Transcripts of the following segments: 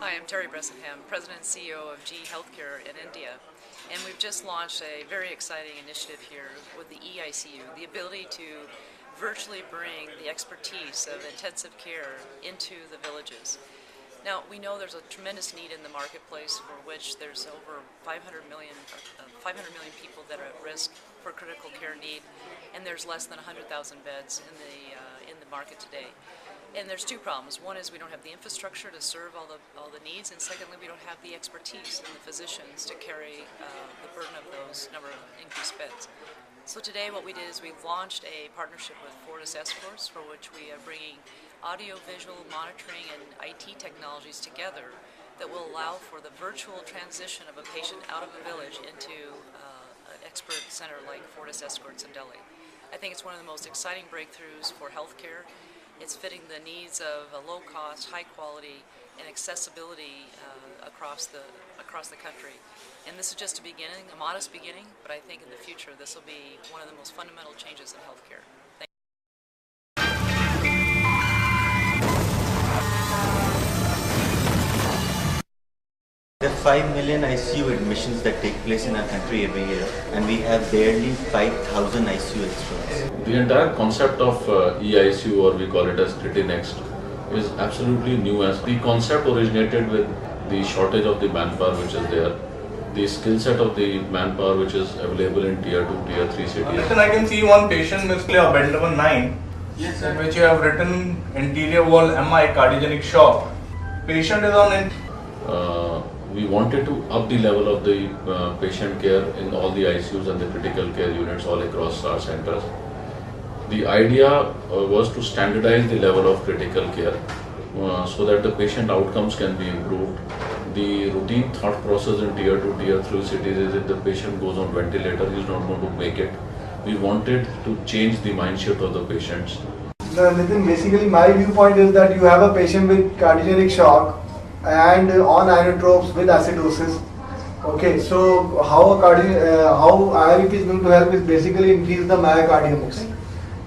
Hi, I'm Terry Bressingham, President and CEO of GE Healthcare in India, and we've just launched a very exciting initiative here with the eICU, the ability to virtually bring the expertise of intensive care into the villages. Now, we know there's a tremendous need in the marketplace for which there's over 500 million people that are at risk for critical care need, and there's less than 100,000 beds in the market today. And there's two problems. One is we don't have the infrastructure to serve all the needs, and secondly, we don't have the expertise and the physicians to carry the burden of those number of increased beds. So today what we did is we've launched a partnership with Fortis Escorts, for which we are bringing audio-visual monitoring and IT technologies together that will allow for the virtual transition of a patient out of a village into an expert center like Fortis Escorts in Delhi. I think it's one of the most exciting breakthroughs for healthcare. It's fitting the needs of a low-cost, high-quality, and accessibility across the country. And this is just a beginning, a modest beginning, but I think in the future this will be one of the most fundamental changes in healthcare. There are 5 million ICU admissions that take place in our country every year, and we have barely 5,000 ICU experts. The entire concept of eICU, or we call it as Next, is absolutely new. As the concept originated with the shortage of the manpower which is there, the skill set of the manpower which is available in tier 2, tier 3 cities. I can see one patient with a bed number 9, yes, in which you have written anterior wall MI cardiogenic shock. Patient is on we wanted to up the level of the patient care in all the ICUs and the critical care units all across our centers. The idea was to standardize the level of critical care so that the patient outcomes can be improved. The routine thought process in tier 2, tier 3 cities is if the patient goes on ventilator, he is not going to make it. We wanted to change the mindset of the patients. Nitin, basically my viewpoint is that you have a patient with cardiogenic shock and on inotropes with acidosis. Okay, so how IRP is going to help is basically increase the myocardium,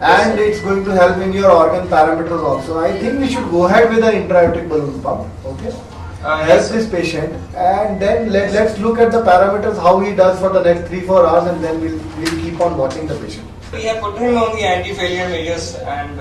and it's going to help in your organ parameters also. I think we should go ahead with an intra-aortic balloon pump. Okay, help this patient, and then let's look at the parameters how he does for the next 3-4 hours, and then we'll keep on watching the patient. We have put him on the anti-failure measures, and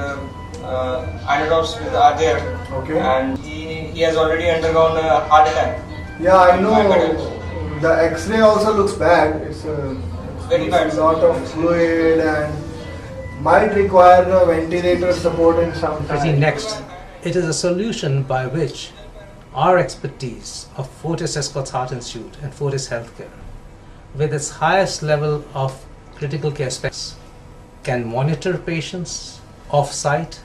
inotropes are there. Okay, and he has already undergone a heart attack. Yeah, I know. The X-ray also looks bad. It's very bad. A lot of fluid and might require a ventilator support in some time. Next, it is a solution by which our expertise of Fortis Escorts Heart Institute and Fortis Healthcare, with its highest level of critical care specs, can monitor patients off-site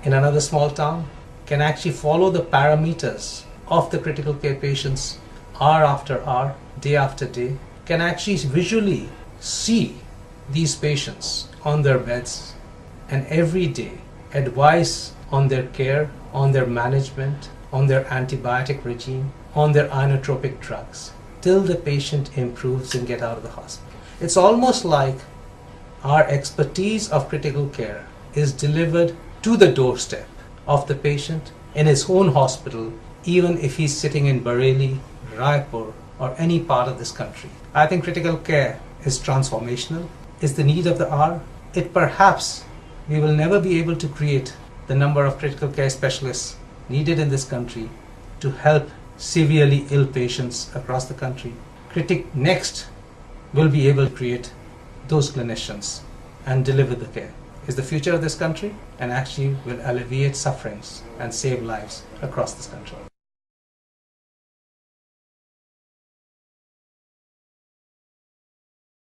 in another small town, can actually follow the parameters of the critical care patients hour after hour, day after day, can actually visually see these patients on their beds, and every day advise on their care, on their management, on their antibiotic regime, on their inotropic drugs, till the patient improves and get out of the hospital. It's almost like our expertise of critical care is delivered to the doorstep of the patient in his own hospital, even if he's sitting in Bareilly, Raipur, or any part of this country. I think critical care is transformational, is the need of the hour. Perhaps we will never be able to create the number of critical care specialists needed in this country to help severely ill patients across the country. Next will be able to create those clinicians and deliver the care. Is the future of this country, and actually will alleviate sufferings and save lives across this country.